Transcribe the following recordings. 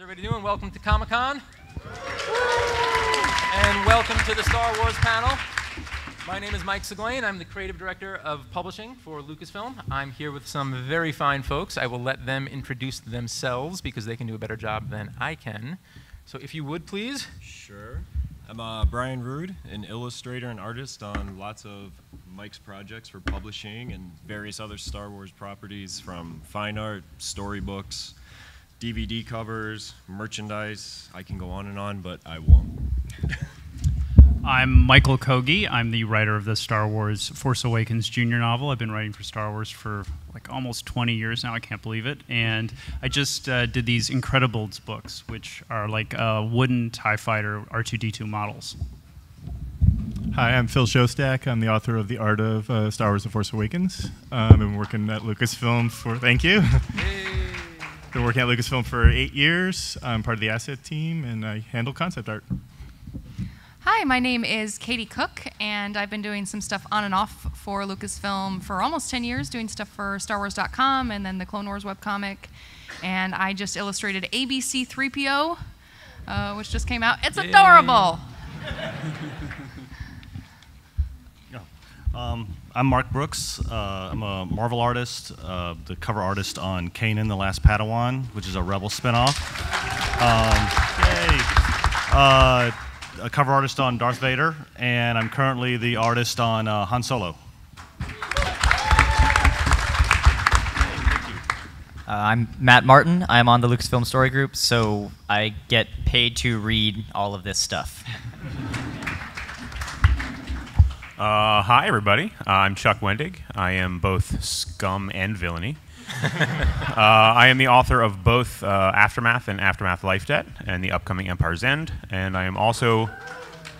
How's everybody doing? Welcome to Comic-Con. And welcome to the Star Wars panel. My name is Mike Siglain. I'm the creative director of publishing for Lucasfilm. I'm here with some very fine folks. I will let them introduce themselves because they can do a better job than I can. So if you would, please. Sure. I'm Brian Rood, an illustrator and artist on lots of Mike's projects for publishing and various other Star Wars properties, from fine art, storybooks, DVD covers, merchandise. I can go on, but I won't. I'm Michael Kogi. I'm the writer of the Star Wars Force Awakens junior novel. I've been writing for Star Wars for like almost 20 years now. I can't believe it. And I just did these Incredibles books, which are like wooden TIE fighter R2-D2 models. Hi, I'm Phil Shostak. I'm the author of The Art of Star Wars The Force Awakens. I've been working at Lucasfilm for, thank you. Been working at Lucasfilm for 8 years. I'm part of the asset team, and I handle concept art. Hi, my name is Katie Cook, and I've been doing some stuff on and off for Lucasfilm for almost 10 years, doing stuff for StarWars.com and then the Clone Wars webcomic. And I just illustrated ABC 3PO, which just came out. It's adorable! I'm Mark Brooks. I'm a Marvel artist, the cover artist on Kanan the Last Padawan, which is a Rebel spinoff. A cover artist on Darth Vader, and I'm currently the artist on Han Solo. I'm Matt Martin. I'm on the Lucasfilm Story Group, so I get paid to read all of this stuff. Hi, everybody. I'm Chuck Wendig. I am both scum and villainy. I am the author of both Aftermath and Aftermath Life Debt and the upcoming Empire's End. And I am also,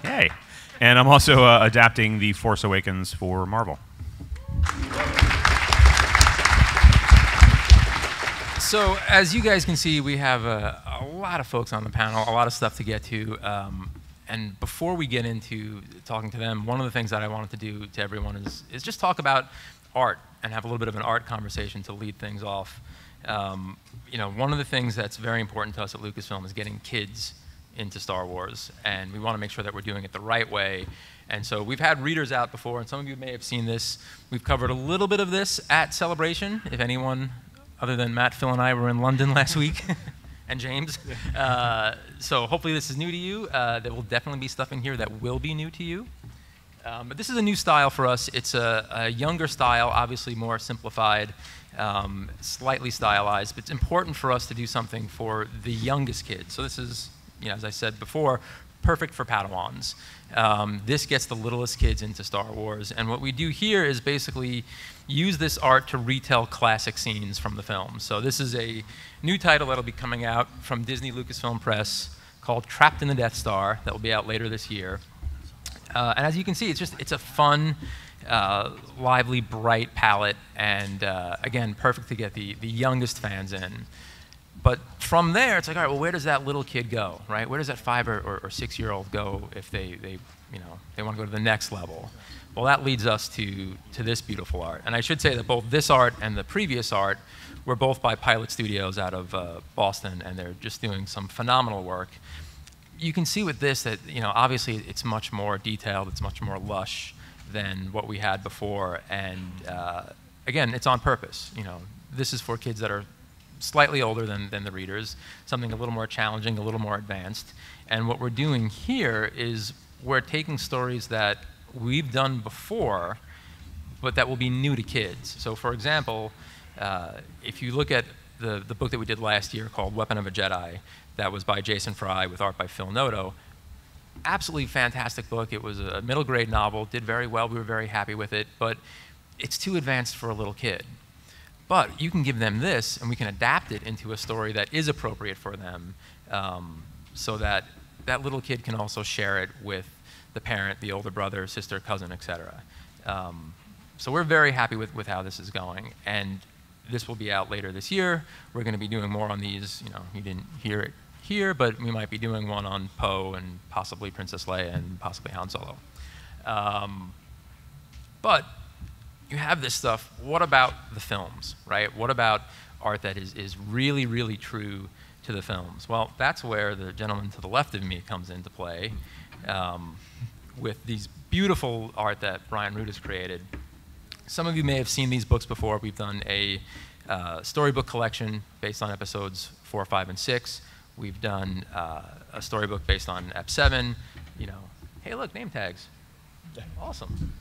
adapting The Force Awakens for Marvel. So as you guys can see, we have a lot of folks on the panel, a lot of stuff to get to. And before we get into talking to them, one of the things that I wanted to do to everyone is just talk about art and have a little bit of an art conversation to lead things off. You know, one of the things that's very important to us at Lucasfilm is getting kids into Star Wars, and we want to make sure that we're doing it the right way. And so we've had readers out before, and some of you may have seen this. We've covered a little bit of this at Celebration. If anyone other than Matt, Phil, and I were in London last week, and James. So hopefully this is new to you. There will definitely be stuff in here that will be new to you. But this is a new style for us. It's a younger style, obviously more simplified, slightly stylized, but it's important for us to do something for the youngest kids. So this is, you know, as I said before, perfect for Padawans. This gets the littlest kids into Star Wars, and what we do here is basically use this art to retell classic scenes from the film. So this is a new title that'll be coming out from Disney-Lucasfilm Press called Trapped in the Death Star that will be out later this year. And as you can see, it's a fun, lively, bright palette, and again, perfect to get the youngest fans in. But from there, it's like, all right, well, where does that little kid go, right? Where does that 5 or 6-year-old go if they want to go to the next level? Well, that leads us to this beautiful art. And I should say that both this art and the previous art were both by Pilot Studios out of Boston, and they're just doing some phenomenal work. You can see with this that, you know, obviously it's much more detailed, it's much more lush than what we had before, and again, it's on purpose. You know, this is for kids that are slightly older than the readers, something a little more challenging, a little more advanced. And what we're doing here is we're taking stories that we've done before, but that will be new to kids. So for example, if you look at the book that we did last year called Weapon of a Jedi, that was by Jason Fry with art by Phil Noto. Absolutely fantastic book. It was a middle grade novel, did very well, we were very happy with it, but it's too advanced for a little kid. But you can give them this, and we can adapt it into a story that is appropriate for them, so that that little kid can also share it with the parent, the older brother, sister, cousin, etc. So we're very happy with how this is going, and this will be out later this year. We're going to be doing more on these. You know, you didn't hear it here, but we might be doing one on Poe and possibly Princess Leia and possibly Han Solo. But you have this stuff. What about the films, right? What about art that is really, really true to the films? Well, that's where the gentleman to the left of me comes into play with these beautiful art that Brian Root has created. Some of you may have seen these books before. We've done a storybook collection based on episodes 4, 5, and 6. We've done a storybook based on Ep 7. You know, hey, look, name tags. Awesome.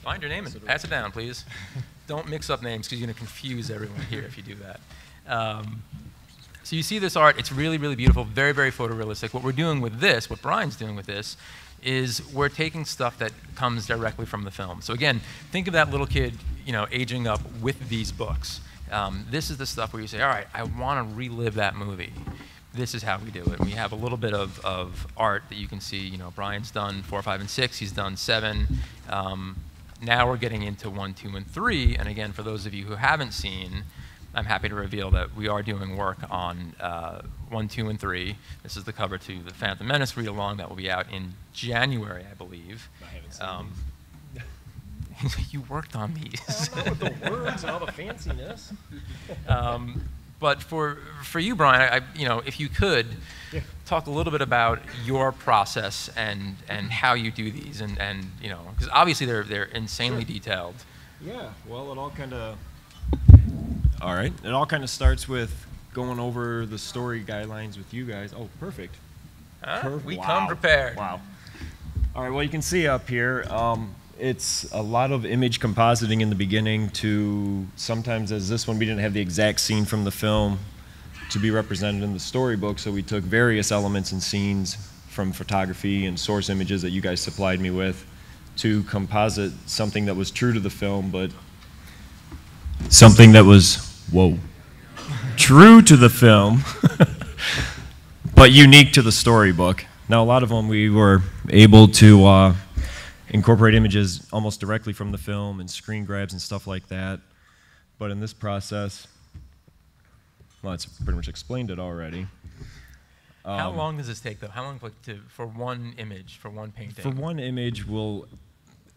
Find your name and pass it down, please. Don't mix up names because you're going to confuse everyone here if you do that. So you see this art. It's really, really beautiful, very, very photorealistic. What we're doing with this, what Brian's doing with this, is we're taking stuff that comes directly from the film. So again, think of that little kid, you know, aging up with these books. This is the stuff where you say, all right, I want to relive that movie. This is how we do it. We have a little bit of art that you can see. You know, Brian's done 4, 5, and 6. He's done 7. Now we're getting into 1, 2, and 3. And again, for those of you who haven't seen, I'm happy to reveal that we are doing work on 1, 2, and 3. This is the cover to the Phantom Menace read-along that will be out in January, I believe. I haven't seen these. You worked on these. I don't know with the words and all the fanciness. But for you, Brian, you know, if you could talk a little bit about your process and how you do these, and you know, because obviously they're insanely detailed. Yeah. Well, it all kind of. All right. It all kind of starts with going over the story guidelines with you guys. Oh, perfect. We come prepared. Wow. All right. Well, you can see up here. It's a lot of image compositing in the beginning to sometimes, as this one, we didn't have the exact scene from the film to be represented in the storybook, so we took various elements and scenes from photography and source images that you guys supplied me with to composite something that was true to the film, but something that was, true to the film, but unique to the storybook. Now, a lot of them we were able to incorporate images almost directly from the film and screen grabs and stuff like that. But in this process, well, it's pretty much explained it already. How long does this take, though? How long for one image, for one painting? For one image, will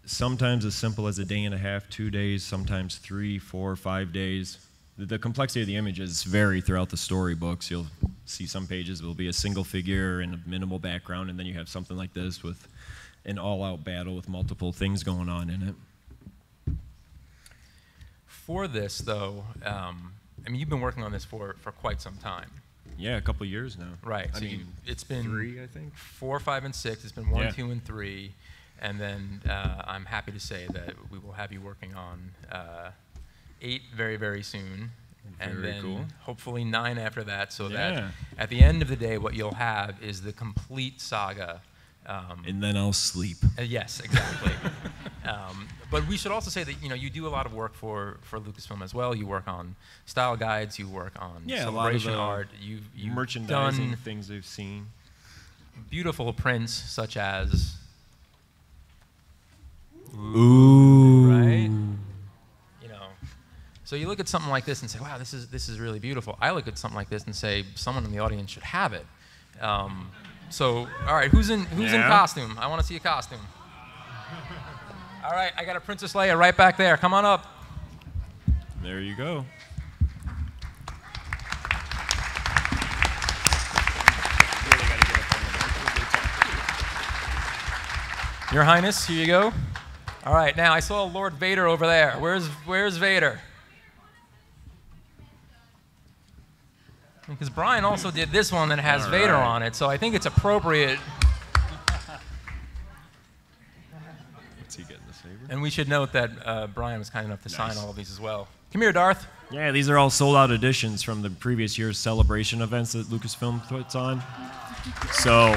sometimes as simple as a day and a half, 2 days, sometimes 3, 4, 5 days. The complexity of the images vary throughout the storybooks. You'll see some pages will be a single figure and a minimal background, and then you have something like this with an all-out battle with multiple things going on in it. For this, though, I mean, you've been working on this for quite some time. Yeah, a couple years now. Right. So it's been 3, I think. 4, 5, and 6. It's been 1, 2, and 3. And then I'm happy to say that we will have you working on 8 very, very soon. And then cool. hopefully 9 after that, so that at the end of the day, what you'll have is the complete saga. And then I'll sleep. Yes, exactly. But we should also say that you do a lot of work for Lucasfilm as well. You work on style guides. You work on celebration art. You've merchandising done things they've seen. Beautiful prints such as. Ooh. Right. So you look at something like this and say, "Wow, this is really beautiful." I look at something like this and say, "Someone in the audience should have it." So, all right, who's in costume? I want to see a costume. All right, I got a Princess Leia right back there. Come on up. There you go. Your Highness, here you go. All right, now I saw Lord Vader over there. Where's Vader? Because Brian also did this one that has Vader on it, so I think it's appropriate. What's he getting, the saber? And we should note that Brian was kind enough to sign all of these as well. Come here, Darth. Yeah, these are all sold-out editions from the previous year's celebration events that Lucasfilm puts on. So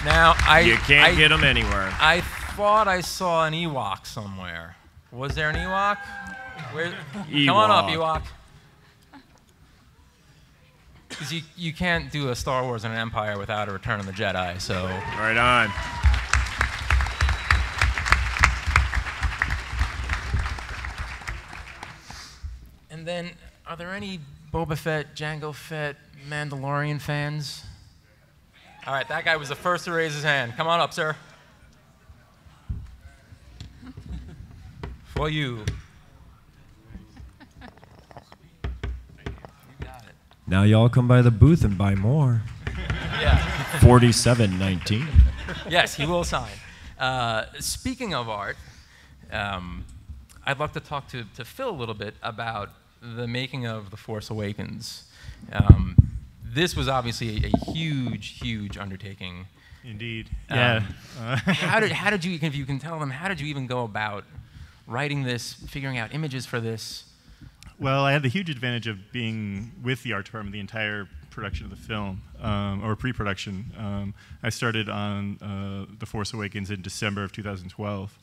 now you can't get them anywhere. I thought I saw an Ewok somewhere. Was there an Ewok? Come on up, Ewok. Because you can't do a Star Wars and an Empire without a Return of the Jedi, so. Right on. And then, are there any Boba Fett, Jango Fett, Mandalorian fans? All right, that guy was the first to raise his hand. Come on up, sir. For you. Now y'all come by the booth and buy more. Yeah. 47.19. Yes, he will sign. Speaking of art, I'd love to talk to Phil a little bit about the making of The Force Awakens. This was obviously a huge, huge undertaking. Indeed. Yeah. How did you, if you can tell them, how did you even go about writing this, figuring out images for this? Well, I had the huge advantage of being with the art department the entire production of the film, or pre-production. I started on The Force Awakens in December of 2012,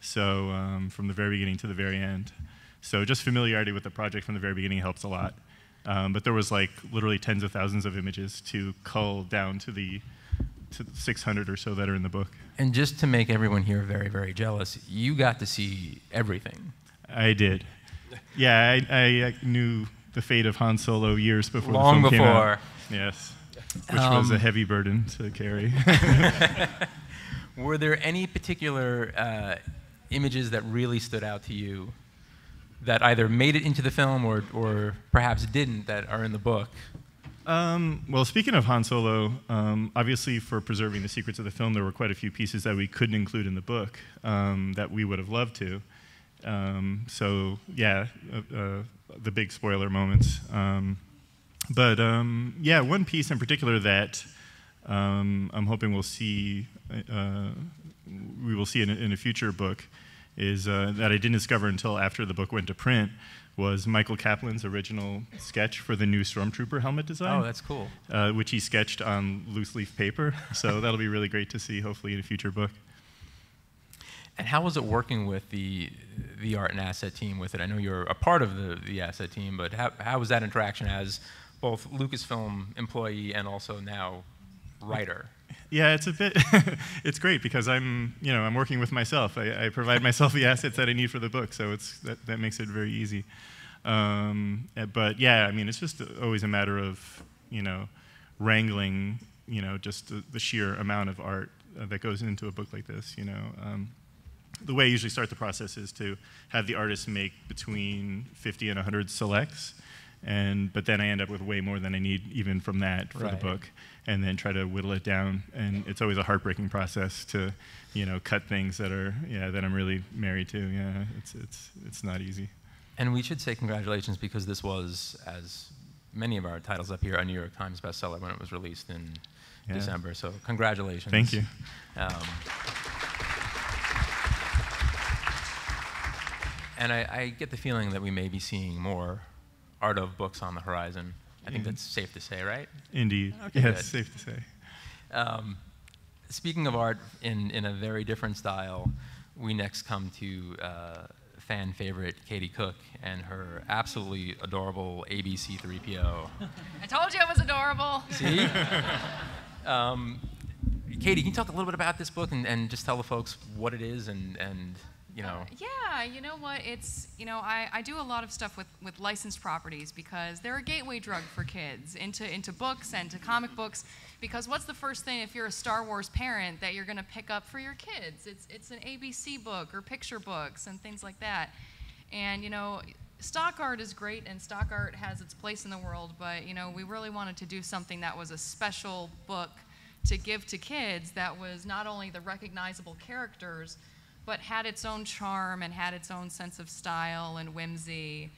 so from the very beginning to the very end. So just familiarity with the project from the very beginning helps a lot. But there was like literally tens of thousands of images to cull down to the 600 or so that are in the book. And just to make everyone here very, very jealous, you got to see everything. I did. Yeah, I knew the fate of Han Solo years before Long the film came before. out. Yes, which was a heavy burden to carry. Were there any particular images that really stood out to you that either made it into the film or perhaps didn't that are in the book? Well, speaking of Han Solo, obviously for preserving the secrets of the film, there were quite a few pieces that we couldn't include in the book that we would have loved to. So yeah, the big spoiler moments. But yeah, one piece in particular that I'm hoping we'll see, we will see in a future book, is that I didn't discover until after the book went to print, was Michael Kaplan's original sketch for the new Stormtrooper helmet design. Oh, that's cool. Which he sketched on loose leaf paper. So that'll be really great to see, hopefully, in a future book. And how was it working with the art and asset team with it? I know you're a part of the asset team, but how was that interaction as both Lucasfilm employee and also now writer? Yeah, it's a bit, it's great because I'm working with myself. I provide myself the assets that I need for the book, so that makes it very easy. But yeah, I mean, it's just always a matter of, wrangling, just the sheer amount of art that goes into a book like this, The way I usually start the process is to have the artist make between 50 and 100 selects, but then I end up with way more than I need even from that for the book, and then try to whittle it down. And it's always a heartbreaking process to, cut things that are, that I'm really married to. Yeah, it's not easy. And we should say congratulations because this was, as many of our titles up here, a New York Times bestseller when it was released in December. So congratulations. Thank you. And I get the feeling that we may be seeing more art of books on the horizon. I think that's safe to say, right? Indeed. Okay, yes, good. Safe to say. Speaking of art in a very different style, we next come to fan favorite Katie Cook and her absolutely adorable ABC 3PO. I told you it was adorable. See? Katie, can you talk a little bit about this book and just tell the folks what it is and Yeah, you know what? It's, I do a lot of stuff with licensed properties because they're a gateway drug for kids into books and to comic books. Because what's the first thing if you're a Star Wars parent that you're going to pick up for your kids? It's an ABC book or picture books and things like that. And, stock art is great and stock art has its place in the world, but, we really wanted to do something that was a special book to give to kids that was not only the recognizable characters, but had its own charm and had its own sense of style and whimsy.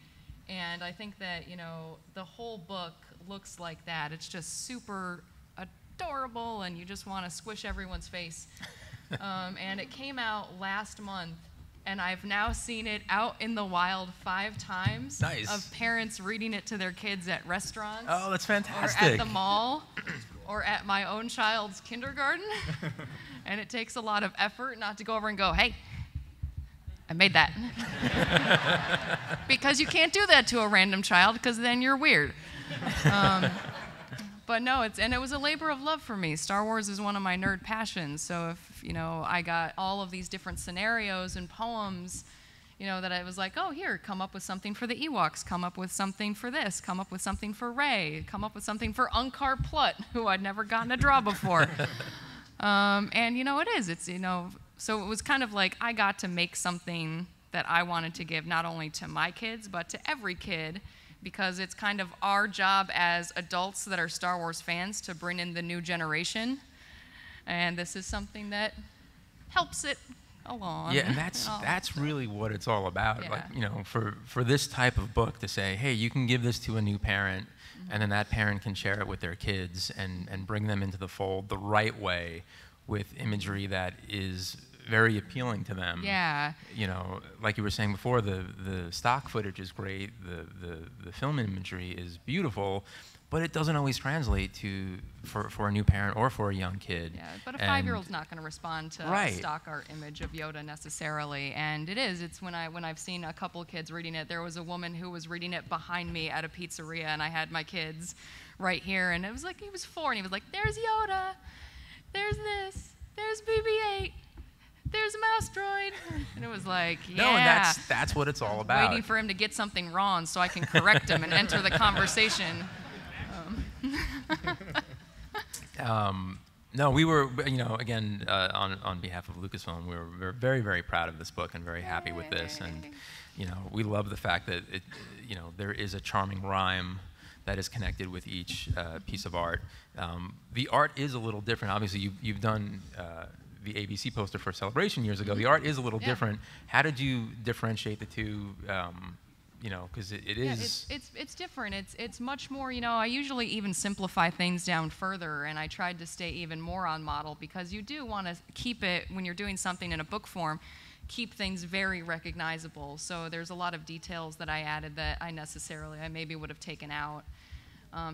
And I think that, the whole book looks like that. It's just super adorable, and you just want to squish everyone's face. And it came out last month, and I've now seen it out in the wild 5 times. Nice. Of parents reading it to their kids at restaurants. Oh, that's fantastic. Or at the mall, or at my own child's kindergarten. And it takes a lot of effort not to go over and go, hey, I made that. Because you can't do that to a random child, because then you're weird. But no, it was a labor of love for me. Star Wars is one of my nerd passions. So if, I got all of these different scenarios and poems, that I was like, oh, here, come up with something for the Ewoks, come up with something for this, come up with something for Rey, come up with something for Unkar Plutt, who I'd never gotten to draw before. And, it is. It's, so it was kind of like I got to make something that I wanted to give not only to my kids, but to every kid, because it's kind of our job as adults that are Star Wars fans to bring in the new generation. And this is something that helps it along. Yeah, and that's really what it's all about. Yeah. Like, you know, for this type of book to say, hey, you can give this to a new parent, and then that parent can share it with their kids and bring them into the fold the right way with imagery that is very appealing to them. Yeah. You know, like you were saying before, the stock footage is great, the film imagery is beautiful, but it doesn't always translate for a new parent or for a young kid. Yeah, but a 5-year-old's not going to respond to Right. a stock art image of Yoda necessarily, and it's when I've seen a couple of kids reading it. There was a woman who was reading it behind me at a pizzeria, and I had my kids right here, and it was like he was 4, and he was like, "There's Yoda, there's this, there's BB-8, there's a mouse droid," and it was like, yeah. No, and that's what it's all about. Waiting for him to get something wrong so I can correct him and enter the conversation. No, we were, you know, again, on behalf of Lucasfilm, we were very, very proud of this book and very happy with this. And, you know, we love the fact that, you know, there is a charming rhyme that is connected with each piece of art. The art is a little different. Obviously, you've done the ABC poster for Celebration years ago. The art is a little different. How did you differentiate the two? You know, because it is. Yeah, it's different. It's much more. You know, I usually even simplify things down further, and I tried to stay even more on model because you do want to keep it when you're doing something in a book form, keep things very recognizable. So there's a lot of details that I added that I maybe would have taken out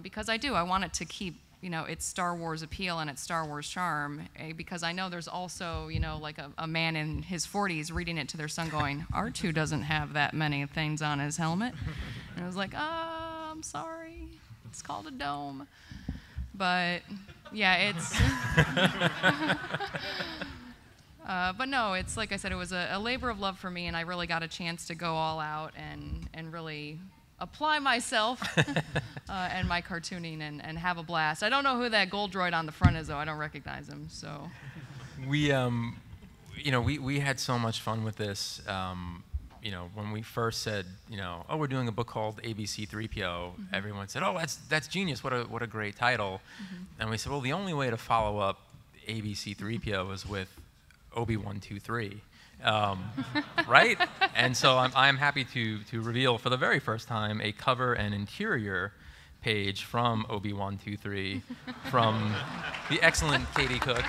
because I want it to keep, you know, its Star Wars appeal and its Star Wars charm, because I know there's also, you know, like a man in his 40s reading it to their son going, R2 doesn't have that many things on his helmet. And I was like, I'm sorry, it's called a dome. But yeah, it's, but no, it's like I said, it was a labor of love for me, and I really got a chance to go all out and really apply myself and my cartooning and have a blast. I don't know who that gold droid on the front is, though. I don't recognize him. So we, you know, we had so much fun with this. You know, when we first said, you know, oh, we're doing a book called ABC 3PO, everyone said, oh, that's genius. What a great title. And we said, well, the only way to follow up ABC 3PO is with ObiWan 2-3. Right? And so I'm happy to reveal for the very first time a cover and interior page from ObiWan 2-3 from the excellent Katie Cook.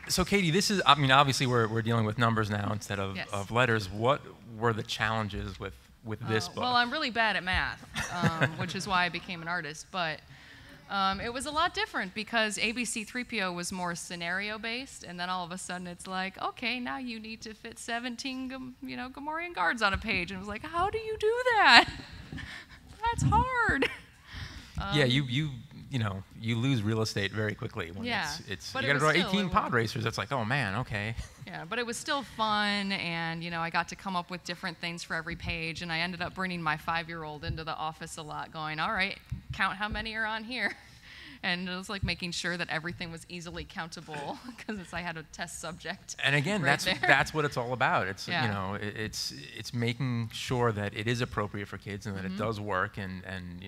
So Katie, this is, I mean, obviously we're dealing with numbers now instead of, Yes. of letters. What were the challenges with this book? Well, I'm really bad at math, which is why I became an artist. But it was a lot different because ABC 3PO was more scenario-based, and then all of a sudden it's like, okay, now you need to fit 17, Gamorrean guards on a page, and it was like, how do you do that? That's hard. Yeah, you lose real estate very quickly when it's But you it got to was draw still- 18 pod racers. It's like, oh man, okay. Yeah, but it was still fun, and I got to come up with different things for every page, and I ended up bringing my 5-year-old into the office a lot, going, all right, count how many are on here. And it was like making sure that everything was easily countable because I had a test subject. And again, right that's what it's all about. It's Yeah. it's making sure that it is appropriate for kids and that it does work. And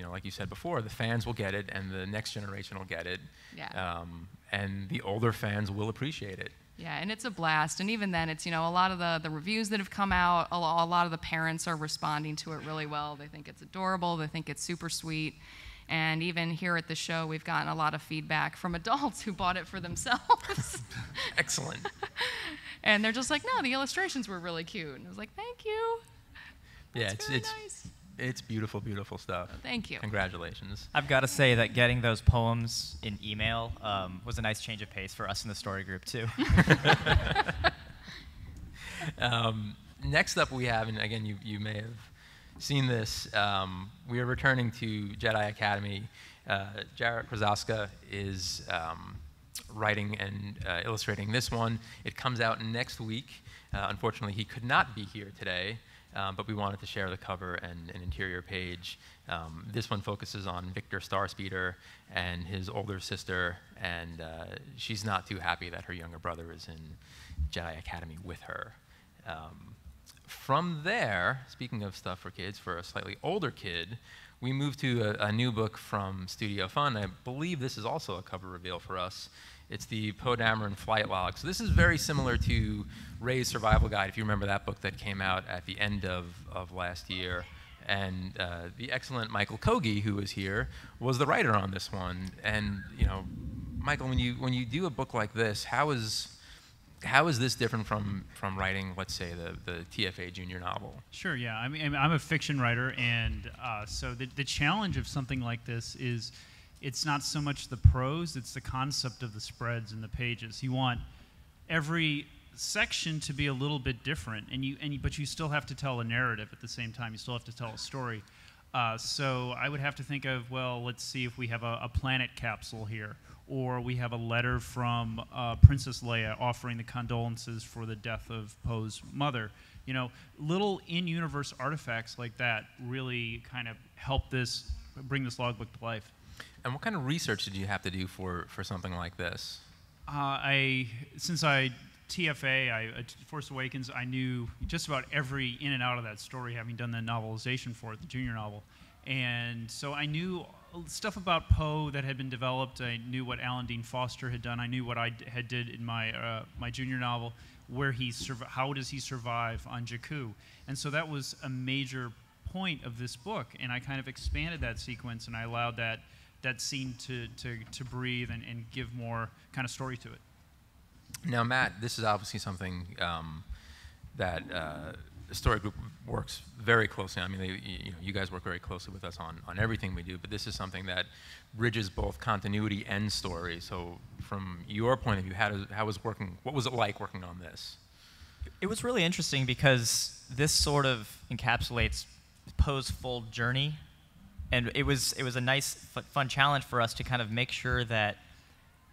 like you said before, the fans will get it, and the next generation will get it. Yeah. And the older fans will appreciate it. Yeah, and it's a blast. And even then, it's, a lot of the reviews that have come out, a lot of the parents are responding to it really well. They think it's adorable. They think it's super sweet. And even here at the show, we've gotten a lot of feedback from adults who bought it for themselves. Excellent. And they're just like, no, the illustrations were really cute. And I was like, thank you. Yeah, That's really nice. It's beautiful, beautiful stuff. Thank you. Congratulations. I've got to say that getting those poems in email was a nice change of pace for us in the story group, too. Next up we have, and again, you may have seen this, we are returning to Jedi Academy. Jarek Krasowska is writing and illustrating this one. It comes out next week. Unfortunately, he could not be here today, but we wanted to share the cover and an interior page. This one focuses on Victor Starspeeder and his older sister, and she's not too happy that her younger brother is in Jedi Academy with her. From there, speaking of stuff for kids, for a slightly older kid, we moved to a new book from Studio Fun. I believe this is also a cover reveal for us. It's the Poe Dameron Flight Log. So this is very similar to Ray's Survival Guide, if you remember that book that came out at the end of last year. And the excellent Michael Kogi, who was here, was the writer on this one. And you know, Michael, when you do a book like this, how is this different from writing, let's say, the TFA junior novel? Sure, yeah. I mean, I'm a fiction writer, and so the challenge of something like this is it's not so much the prose, it's the concept of the spreads and the pages. You want every section to be a little bit different, but you still have to tell a narrative at the same time. You still have to tell a story. So I would have to think of, well, let's see if we have a planet capsule here, or we have a letter from Princess Leia offering the condolences for the death of Poe's mother. You know, little in-universe artifacts like that really kind of help bring this logbook to life. And what kind of research did you have to do for something like this? TFA, Force Awakens, I knew just about every in and out of that story, having done the novelization for it, the junior novel. And so I knew stuff about Poe that had been developed. I knew what Alan Dean Foster had done. I knew what I had did in my junior novel, how does he survive on Jakku. And so that was a major point of this book. And I kind of expanded that sequence, and I allowed that scene to breathe and give more kind of story to it. Now, Matt, this is obviously something that the story group works very closely. I mean, you guys work very closely with us on everything we do, but this is something that bridges both continuity and story. So from your point of view, what was it like working on this? It was really interesting because this sort of encapsulates Poe's full journey, and it was a nice, fun challenge for us to kind of make sure that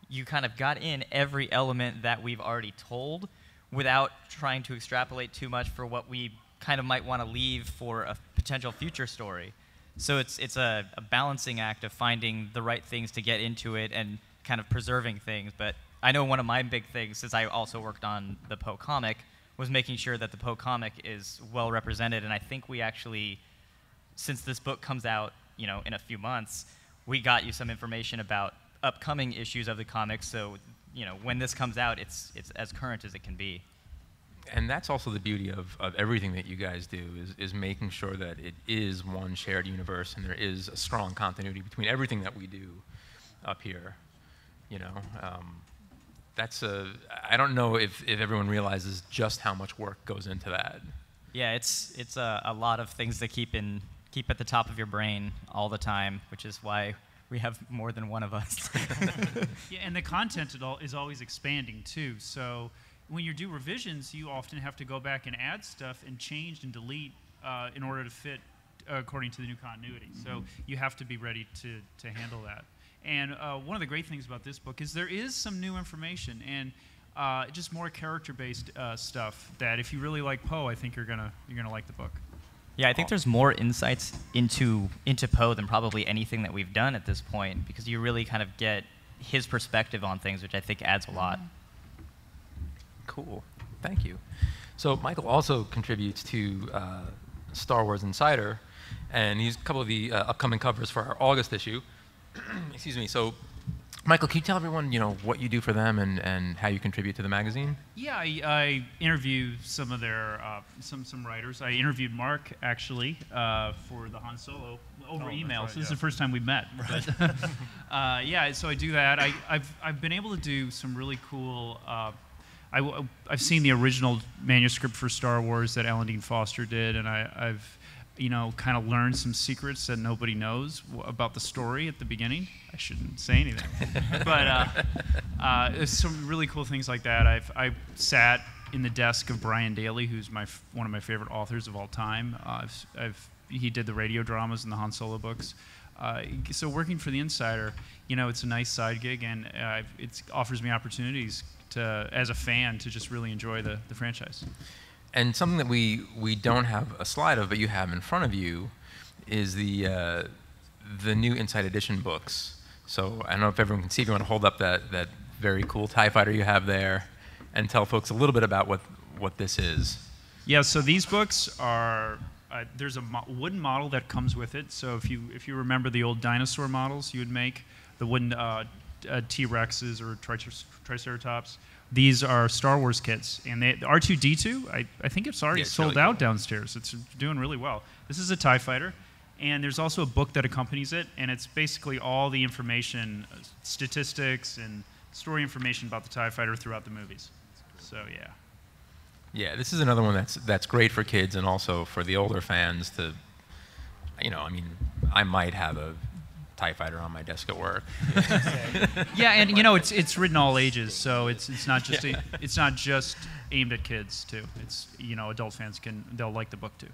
you kind of got in every element that we've already told without trying to extrapolate too much for what we kind of might want to leave for a potential future story. So it's a balancing act of finding the right things to get into it and kind of preserving things. But I know one of my big things, since I also worked on the Poe comic, was making sure that the Poe comic is well represented. And I think we actually, since this book comes out, you know, in a few months, we got you some information about upcoming issues of the comics, so you know when this comes out, it's as current as it can be. And that's also the beauty of everything that you guys do is making sure that it is one shared universe and there is a strong continuity between everything that we do up here. You know, I don't know if everyone realizes just how much work goes into that. Yeah, it's a lot of things to keep at the top of your brain all the time, which is why we have more than one of us. Yeah, and the content is always expanding too. So when you do revisions, you often have to go back and add stuff and change and delete in order to fit according to the new continuity. So you have to be ready to handle that. And one of the great things about this book is there is some new information and just more character-based stuff that if you really like Poe, I think you're gonna like the book. Yeah, I think there's more insights into Poe than probably anything that we've done at this point, because you really kind of get his perspective on things, which I think adds a lot. Cool. Thank you. So Michael also contributes to Star Wars Insider, and he's a couple of the upcoming covers for our August issue. Excuse me. So Michael, can you tell everyone, you know, what you do for them and how you contribute to the magazine? Yeah, I interview some of their some writers. I interviewed Mark actually for the Han Solo over email. Right, so this is the first time we've met. Right. Yeah, so I do that. I've been able to do some really cool. I've seen the original manuscript for Star Wars that Alan Dean Foster did, and I've kind of learned some secrets that nobody knows about the story at the beginning. I shouldn't say anything. But there's some really cool things like that. I sat in the desk of Brian Daley, who's one of my favorite authors of all time. He did the radio dramas and the Han Solo books. So working for the Insider, it's a nice side gig, and it offers me opportunities as a fan to just really enjoy the franchise. And something that we don't have a slide of, but you have in front of you, is the new Inside Edition books. So I don't know if everyone can see. If you want to hold up that very cool TIE fighter you have there, and tell folks a little bit about what this is. Yeah, so these books are, there's a wooden model that comes with it. So if you remember the old dinosaur models you would make, the wooden T-Rexes or Triceratops, these are Star Wars kits. And the R2-D2, I think it's already sold out downstairs. It's doing really well. This is a TIE fighter. And there's also a book that accompanies it, and it's basically all the information, statistics and story information about the TIE fighter throughout the movies. So yeah. Yeah, this is another one that's great for kids and also for the older fans to, I mean, I might have a TIE fighter on my desk at work. Yeah, and it's written all ages, so it's not just it's not just aimed at kids too. It's adult fans they'll like the book too.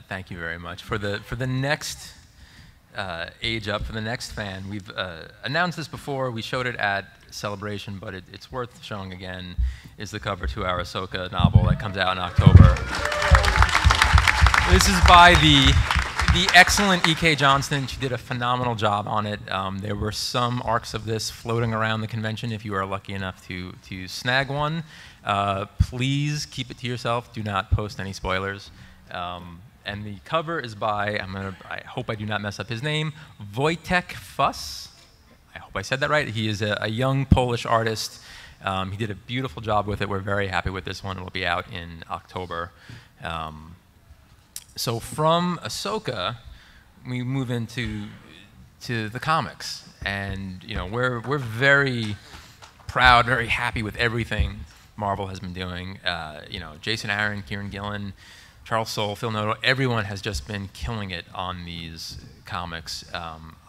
Thank you very much for the next age up, for the next fan. We've announced this before. We showed it at Celebration, but it's worth showing again. Is the cover to our Ahsoka novel that comes out in October. This is by the excellent Eek Johnston. She did a phenomenal job on it. There were some arcs of this floating around the convention. If you are lucky enough to snag one, please keep it to yourself. Do not post any spoilers. And the cover is by, I hope I do not mess up his name, Wojtek Fuss. I hope I said that right. He is a young Polish artist. He did a beautiful job with it. We're very happy with this one. It'll be out in October. So from Ahsoka, we move into the comics. And we're very proud, very happy with everything Marvel has been doing. Jason Aaron, Kieran Gillen, Charles Soule, Phil Noto, everyone has just been killing it on these comics.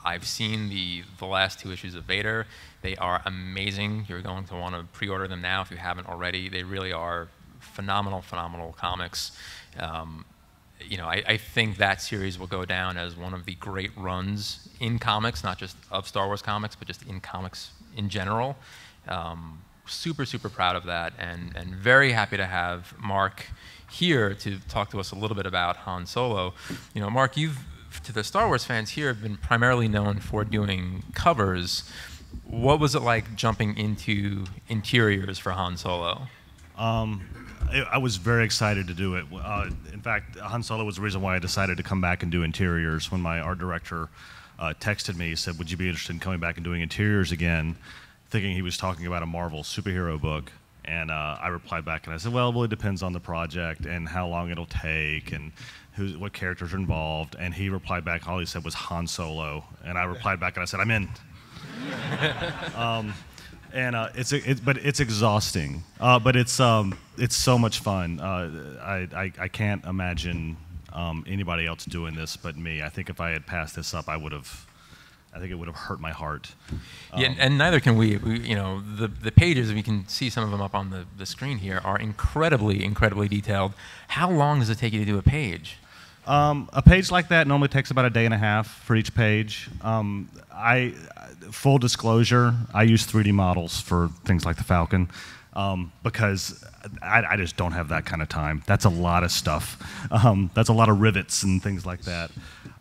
I've seen the last 2 issues of Vader. They are amazing. You're going to want to pre-order them now if you haven't already. They really are phenomenal, phenomenal comics. I think that series will go down as one of the great runs in comics, not just of Star Wars comics, but just in comics in general. Super, super proud of that, and very happy to have Mark here to talk to us a little bit about Han Solo. Mark, to the Star Wars fans here, have been primarily known for doing covers. What was it like jumping into interiors for Han Solo? I was very excited to do it. In fact, Han Solo was the reason why I decided to come back and do interiors. When my art director texted me, he said, would you be interested in coming back and doing interiors again? Thinking he was talking about a Marvel superhero book. And I replied back and I said, well, it really depends on the project and how long it'll take and what characters are involved. And he replied back, all he said was Han Solo. And I replied back and I said, I'm in. But it's exhausting. But it's so much fun. I can't imagine anybody else doing this but me. I think if I had passed this up, I think it would have hurt my heart. Yeah, and neither can we. The pages, we can see some of them up on the screen here, are incredibly, incredibly detailed. How long does it take you to do a page? A page like that normally takes about a day and a half for each page. Full disclosure, I use 3D models for things like the Falcon because I just don't have that kind of time. That's a lot of stuff. That's a lot of rivets and things like that.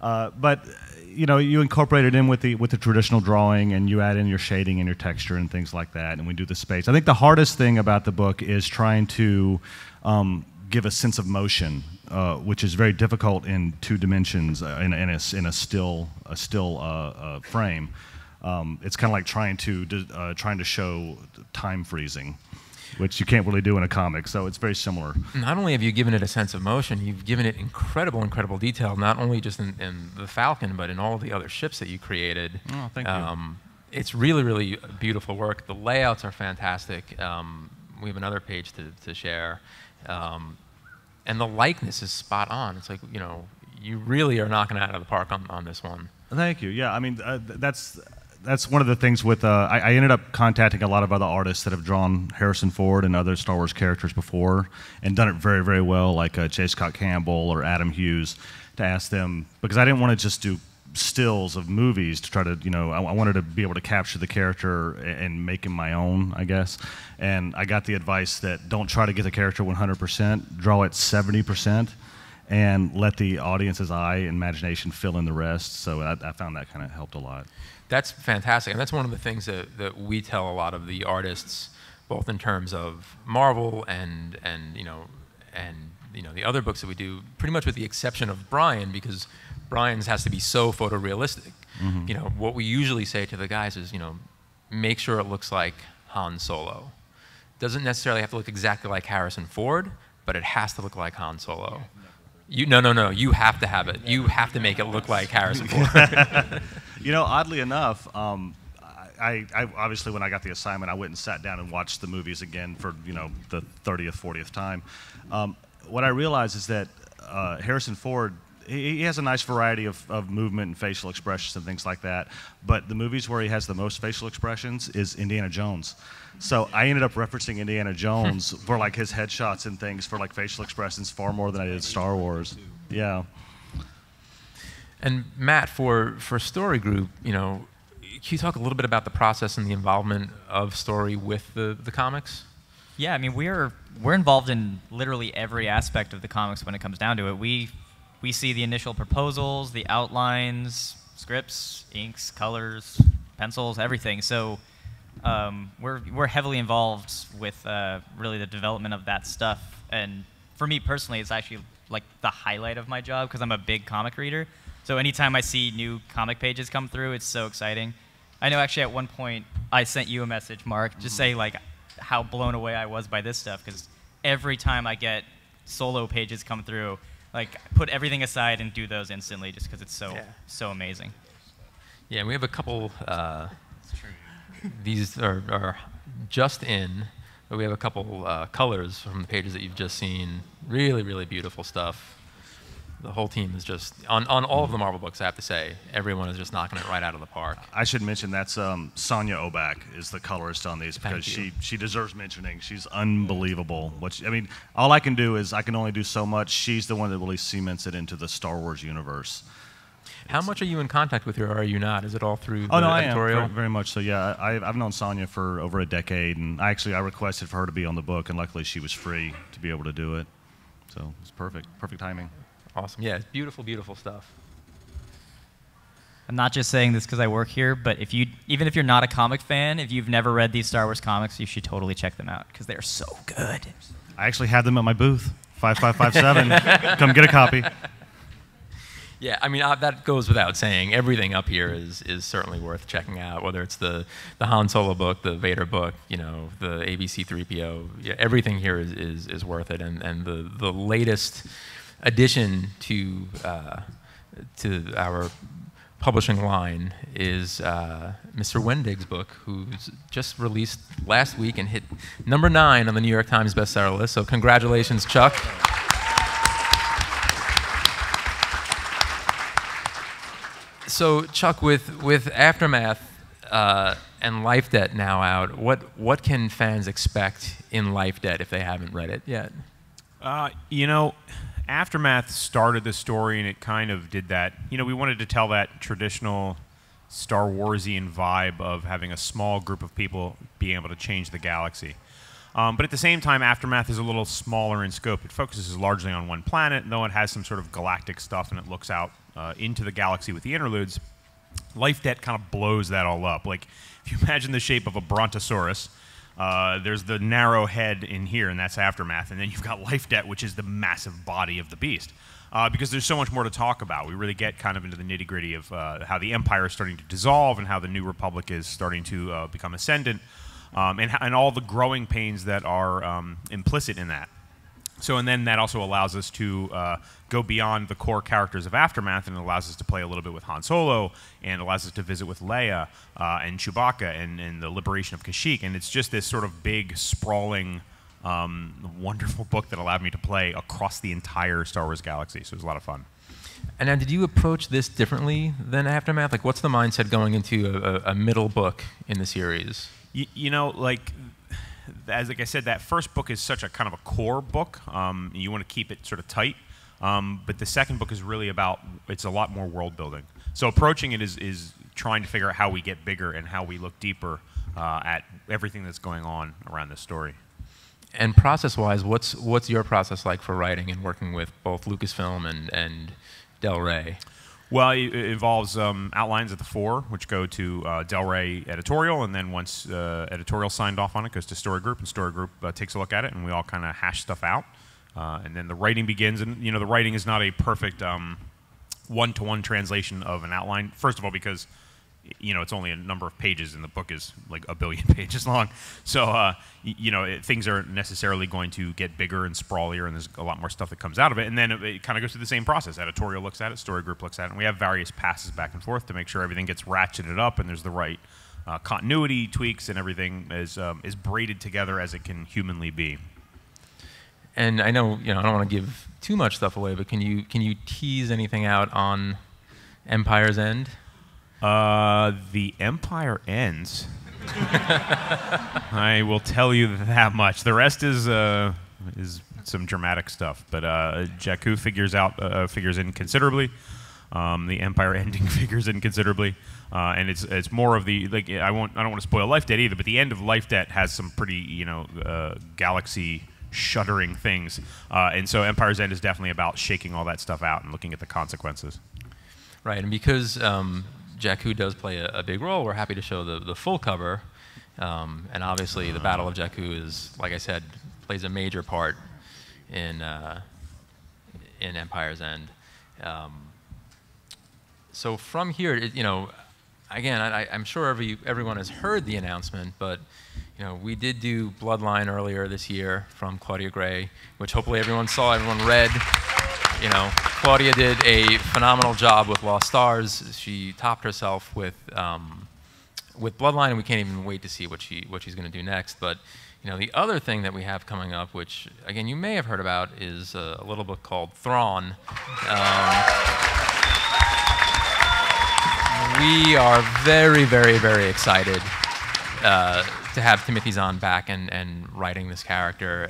But you incorporate it in with the traditional drawing, and you add in your shading and your texture and things like that, and we do the space. I think the hardest thing about the book is trying to give a sense of motion, which is very difficult in 2 dimensions in a still frame. It's kind of like trying to show time freezing, which you can't really do in a comic, so it's very similar. Not only have you given it a sense of motion, you've given it incredible, incredible detail, not only just in the Falcon, but in all of the other ships that you created. Oh, thank you. It's really, really beautiful work. The layouts are fantastic. We have another page to share. And the likeness is spot on. It's like, you really are knocking it out of the park on this one. Thank you. Yeah, I mean, that's one of the things with, I ended up contacting a lot of other artists that have drawn Harrison Ford and other Star Wars characters before and done it very, very well, like J. Scott Campbell or Adam Hughes, to ask them, because I didn't want to just do stills of movies to try to, I wanted to be able to capture the character and make him my own, I guess. And I got the advice that don't try to get the character 100%, draw it 70%, and let the audience's eye and imagination fill in the rest. So I found that kind of helped a lot. That's fantastic, and that's one of the things that we tell a lot of the artists, both in terms of Marvel and and the other books that we do, pretty much with the exception of Brian, because Brian's has to be so photorealistic. What we usually say to the guys is, make sure it looks like Han Solo. Doesn't necessarily have to look exactly like Harrison Ford, but it has to look like Han Solo. No. You have to have it. You have to make it look like Harrison Ford. Oddly enough, I obviously when I got the assignment, I went and sat down and watched the movies again for the 30th, 40th time. What I realized is that Harrison Ford, he has a nice variety of movement and facial expressions and things like that. But the movies where he has the most facial expressions is Indiana Jones. So I ended up referencing Indiana Jones for like his headshots and things for like facial expressions far more than I did Star Wars. Yeah. And Matt, for Story Group, can you talk a little bit about the process and the involvement of Story with the comics? Yeah, I mean we're involved in literally every aspect of the comics when it comes down to it. We see the initial proposals, the outlines, scripts, inks, colors, pencils, everything. So we're heavily involved with really the development of that stuff. And for me personally, it's actually like the highlight of my job because I'm a big comic reader. So anytime I see new comic pages come through, it's so exciting. I know actually at one point I sent you a message, Mark, just say like how blown away I was by this stuff because every time I get solo pages come through, like put everything aside and do those instantly just because it's so amazing. Yeah, we have a couple. These are just in, but we have a couple colors from the pages that you've just seen. Really, really beautiful stuff. The whole team is just on all of the Marvel books. I have to say, everyone is just knocking it right out of the park. I should mention that's Sonia Obak is the colorist on these because she deserves mentioning. She's unbelievable. All I can do is I can only do so much. She's the one that really cements it into the Star Wars universe. How much are you in contact with her, or are you not? Is it all through the I editorial? am very much so. Yeah, I've known Sonia for over a decade, and I requested for her to be on the book, and luckily she was free to be able to do it. So it's perfect timing. Awesome. Yeah, it's beautiful, beautiful stuff. I'm not just saying this because I work here, but even if you're not a comic fan, if you've never read these Star Wars comics, you should totally check them out because they're so good. I actually have them at my booth, 5557. Come get a copy. Yeah, I mean that goes without saying. Everything up here is certainly worth checking out. Whether it's the Han Solo book, the Vader book, the ABC 3PO. Yeah, everything here is worth it. And the latest addition to our publishing line is Mr. Wendig's book, who's just released last week and hit number 9 on the New York Times bestseller list. So congratulations, Chuck. So Chuck, with Aftermath and Life Debt now out, what can fans expect in Life Debt if they haven't read it yet? Aftermath started the story, and it kind of did that. We wanted to tell that traditional Star Warsian vibe of having a small group of people being able to change the galaxy. But at the same time, Aftermath is a little smaller in scope. It focuses largely on one planet, though it has some sort of galactic stuff, and it looks out into the galaxy with the interludes. Life Debt kind of blows that all up. Like, if you imagine the shape of a brontosaurus, there's the narrow head in here, and that's Aftermath. And then you've got Life Debt, which is the massive body of the beast. Because there's so much more to talk about. We really get kind of into the nitty-gritty of how the Empire is starting to dissolve and how the New Republic is starting to become ascendant, and all the growing pains that are implicit in that. So, and then that also allows us to go beyond the core characters of Aftermath, and it allows us to play a little bit with Han Solo, and allows us to visit with Leia and Chewbacca and the liberation of Kashyyyk. And it's just this sort of big, sprawling, wonderful book that allowed me to play across the entire Star Wars galaxy. So it was a lot of fun. And now, did you approach this differently than Aftermath? Like, what's the mindset going into a middle book in the series? As like I said, that first book is such a kind of a core book. You want to keep it sort of tight. But the second book is really it's a lot more world building. So approaching it is trying to figure out how we get bigger and how we look deeper at everything that's going on around this story. And process-wise, what's your process like for writing and working with both Lucasfilm and Del Rey? Well, it involves outlines at the fore, which go to Del Rey editorial, and then once editorial signed off on it, goes to Story Group, and Story Group takes a look at it, and we all kind of hash stuff out. And then the writing begins, and the writing is not a perfect one-to-one translation of an outline. First of all, because it's only a number of pages, and the book is like a billion pages long. So things are necessarily going to get bigger and sprawlier, and there's a lot more stuff that comes out of it. And then it kind of goes through the same process. Editorial looks at it, story group looks at it, and we have various passes back and forth to make sure everything gets ratcheted up and there's the right continuity tweaks, and everything is braided together as it can humanly be. And I know I don't want to give too much stuff away, but can you tease anything out on Empire's End? The Empire ends. I will tell you that much. The rest is some dramatic stuff. But Jakku figures in considerably. The Empire ending figures in considerably, and it's more of the I don't want to spoil Life Debt either, but the end of Life Debt has some pretty galaxy shuddering things, and so Empire's End is definitely about shaking all that stuff out and looking at the consequences. Right, and because Jakku does play a big role, we're happy to show the full cover, and obviously the Battle of Jakku is, like I said, plays a major part in Empire's End. So from here, again, I'm sure everyone has heard the announcement, but we did do Bloodline earlier this year from Claudia Gray, which hopefully everyone saw, everyone read. Claudia did a phenomenal job with Lost Stars. She topped herself with Bloodline, and we can't even wait to see what she's going to do next. But the other thing that we have coming up, which again you may have heard about, is a little book called Thrawn. We are very, very, very excited to have Timothy Zahn back and writing this character.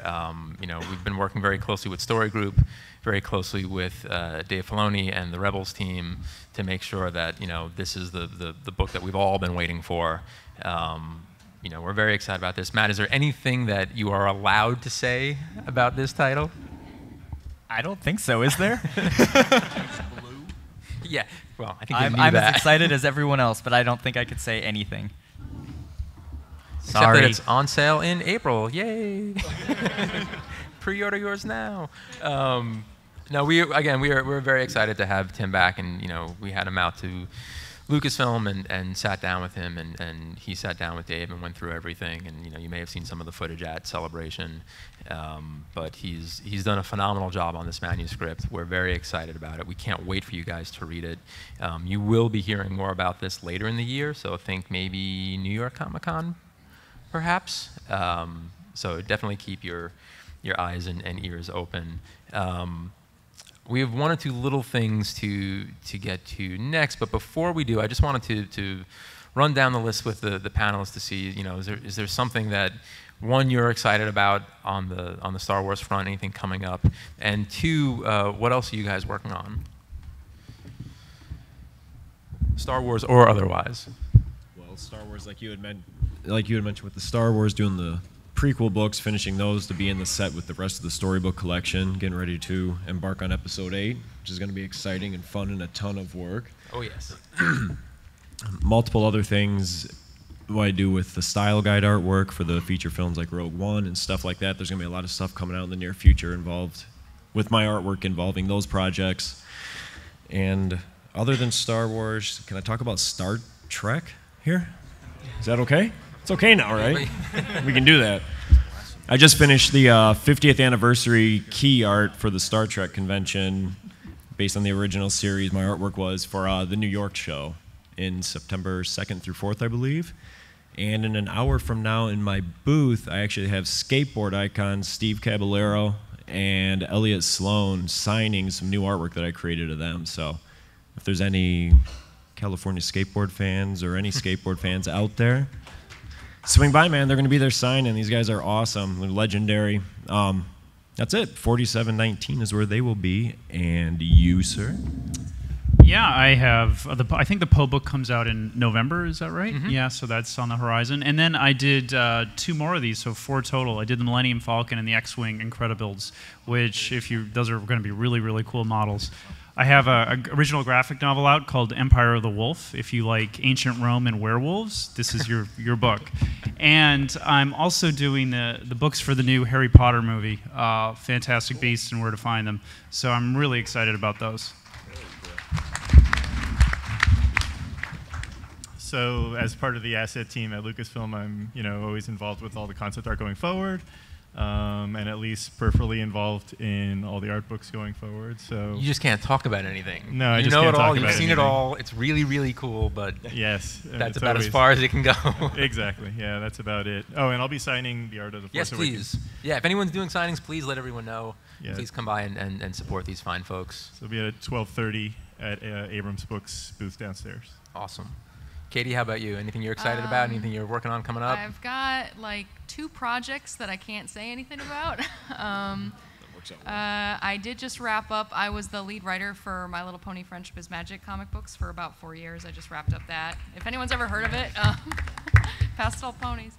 We've been working very closely with Story Group, very closely with Dave Filoni and the Rebels team to make sure that this is the book that we've all been waiting for. We're very excited about this. Matt, is there anything that you are allowed to say about this title? I don't think so. Is there? Yeah. Well, I think I'm as excited as everyone else, but I don't think I could say anything. Except that it's on sale in April. Yay! Pre-order yours now. No, we're very excited to have Tim back, and we had him out to Lucasfilm and sat down with him, and he sat down with Dave and went through everything. And you may have seen some of the footage at Celebration, but he's done a phenomenal job on this manuscript. We're very excited about it. We can't wait for you guys to read it. You will be hearing more about this later in the year, so think maybe New York Comic-Con, perhaps. So definitely keep your eyes and ears open. We have one or two little things to get to next, but before we do, I just wanted to run down the list with the panelists to see, is there something that, one, you're excited about on the Star Wars front, anything coming up, and two, what else are you guys working on? Star Wars or otherwise? Well, Star Wars, like you had mentioned with the Star Wars, doing the prequel books, finishing those to be in the set with the rest of the storybook collection, getting ready to embark on episode 8, which is going to be exciting and fun and a ton of work. Oh, yes. Multiple other things what I do with the style guide artwork for the feature films like Rogue One and stuff like that. There's going to be a lot of stuff coming out in the near future involved with my artwork involving those projects. And other than Star Wars, can I talk about Star Trek here? Is that okay? It's okay now, right? We can do that. I just finished the 50th anniversary key art for the Star Trek convention based on the original series. My artwork was for the New York show in September 2nd through 4th, I believe. And in an hour from now in my booth, I actually have skateboard icons Steve Caballero and Elliot Sloan signing some new artwork that I created of them. So if there's any California skateboard fans or any skateboard fans out there, swing by, man. They're going to be there signing. These guys are awesome. They're legendary. That's it. 4719 is where they will be. And you, sir? Yeah, I have. I think the Poe book comes out in November. Is that right? Mm-hmm. Yeah, so that's on the horizon. And then I did 2 more of these, so 4 total. I did the Millennium Falcon and the X-Wing Incredibuilds, which those are going to be really, really cool models. I have a original graphic novel out called Empire of the Wolf. If you like ancient Rome and werewolves, this is your book. And I'm also doing the books for the new Harry Potter movie, Fantastic Beasts and Where to Find Them. So I'm really excited about those. So as part of the asset team at Lucasfilm, I'm always involved with all the concept art going forward. And at least peripherally involved in all the art books going forward. So you just can't talk about anything. No, I you just know can't it talk all. about You've seen anything. it all. It's really, really cool, but yes, that's it's about always, as far as it can go. Exactly. Yeah, that's about it. Oh, and I'll be signing the Art of the Force Yes, Awakens. please. Yeah, if anyone's doing signings, please let everyone know. Yeah. Please come by and support these fine folks. So it'll be at 12:30 at Abrams Books booth downstairs. Awesome. Katie, how about you? Anything you're excited about? Anything you're working on coming up? I've got like 2 projects that I can't say anything about. I did just wrap up. I was the lead writer for My Little Pony Friendship is Magic comic books for about 4 years. I just wrapped up that. If anyone's ever heard of it, Pastel Ponies.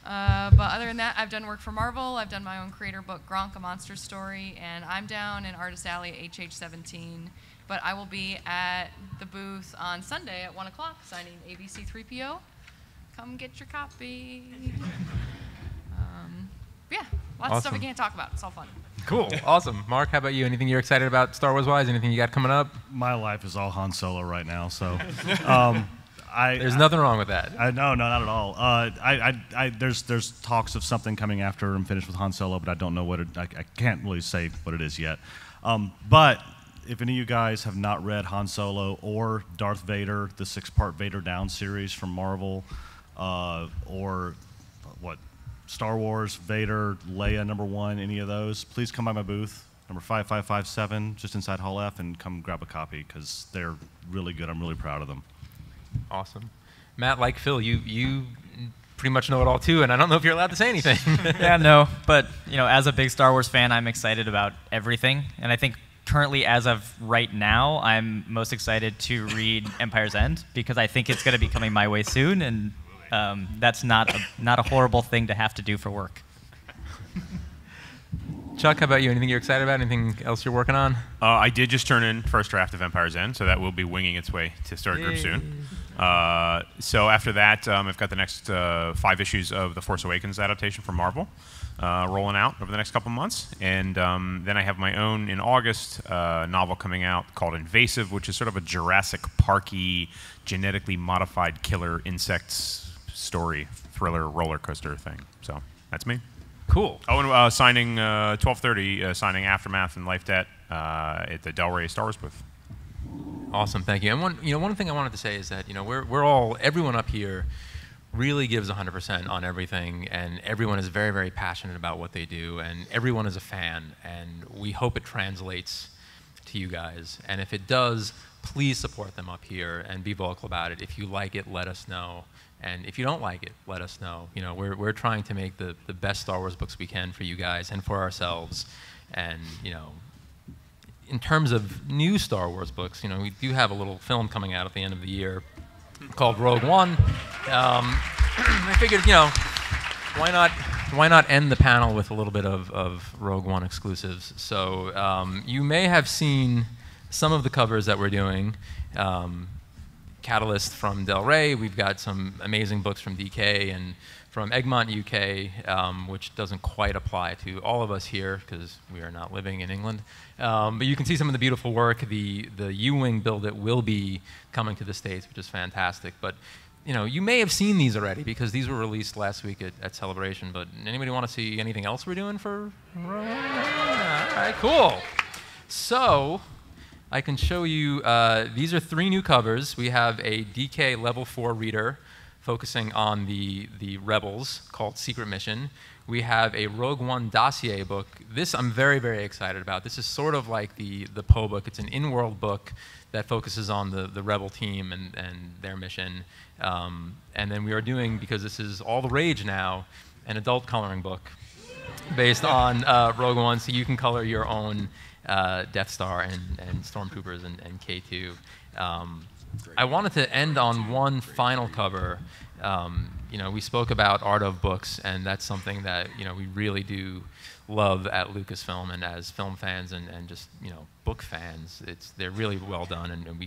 But other than that, I've done work for Marvel. I've done my own creator book, Gronk, A Monster Story, and I'm down in Artist Alley at HH17. But I will be at the booth on Sunday at 1 o'clock signing ABC 3PO. Come get your copy. Yeah, lots of stuff I can't talk about. It's all fun. Cool. Awesome. Mark, how about you? Anything you're excited about Star Wars-wise? Anything you got coming up? My life is all Han Solo right now, so There's nothing wrong with that. No, not at all. There's talks of something coming after I'm finished with Han Solo, but I don't know what it. I can't really say what it is yet. But if any of you guys have not read Han Solo or Darth Vader, the 6-part Vader Down series from Marvel, or Star Wars, Vader, Leia #1, any of those, please come by my booth, number 5557, just inside Hall F, and come grab a copy because they're really good. I'm really proud of them. Awesome. Matt, like Phil, you pretty much know it all too, and I don't know if you're allowed to say anything. Yeah, no, but as a big Star Wars fan, I'm excited about everything, and I think currently, as of right now, I'm most excited to read Empire's End because I think it's going to be coming my way soon, and that's not a horrible thing to have to do for work. Chuck, how about you? Anything you're excited about? Anything else you're working on? I did just turn in first draft of Empire's End, so that will be winging its way to Story Group soon. So after that, I've got the next 5 issues of the Force Awakens adaptation from Marvel rolling out over the next couple months. And then I have my own, in August, novel coming out called Invasive, which is sort of a Jurassic Park-y, genetically modified killer insects story, thriller, roller coaster thing. So that's me. Cool. Oh, and signing 12:30, signing Aftermath and Life Debt at the Del Rey Star Wars booth. Awesome, thank you. And one thing I wanted to say is that everyone up here really gives 100% on everything, and everyone is very, very passionate about what they do, and everyone is a fan, and we hope it translates to you guys. And if it does, please support them up here and be vocal about it. If you like it, let us know. And if you don't like it, let us know. We're trying to make the best Star Wars books we can for you guys and for ourselves. And in terms of new Star Wars books, we do have a little film coming out at the end of the year called Rogue One. I figured, why not end the panel with a little bit of Rogue One exclusives? So you may have seen some of the covers that we're doing. Catalyst from Del Rey. We've got some amazing books from DK and from Egmont, UK, which doesn't quite apply to all of us here because we are not living in England. But you can see some of the beautiful work. The U-Wing build it will be coming to the States, which is fantastic. But you may have seen these already because these were released last week at Celebration. But anybody want to see anything else we're doing for? All right, cool. So I can show you, these are 3 new covers. We have a DK Level 4 reader focusing on the Rebels called Secret Mission. We have a Rogue One dossier book. This I'm very, very excited about. This is sort of like the Poe book. It's an in-world book that focuses on the Rebel team and their mission. And then we are doing, because this is all the rage now, an adult coloring book based on Rogue One, so you can color your own Death Star and Stormtroopers and K2. I wanted to end on one final cover. You know, we spoke about art of books, and that's something that, you know, we really do love at Lucasfilm, and as film fans and just, you know, book fans, they're really well done, and we,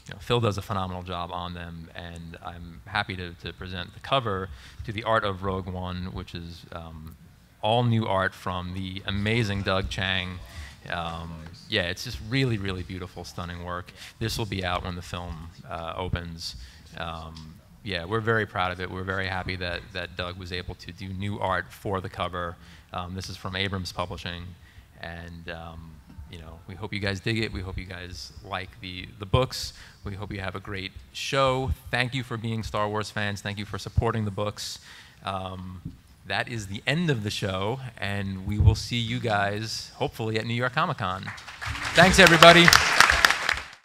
you know, Phil does a phenomenal job on them, and I'm happy to present the cover to the art of Rogue One, which is all new art from the amazing Doug Chang. Yeah, it's just really, really beautiful, stunning work. This will be out when the film opens. Yeah, we're very proud of it. We're very happy that Doug was able to do new art for the cover. This is from Abrams Publishing, and you know, we hope you guys dig it. We hope you guys like the books. We hope you have a great show. Thank you for being Star Wars fans. Thank you for supporting the books. That is the end of the show, and we will see you guys hopefully at New York Comic Con. Thanks, everybody.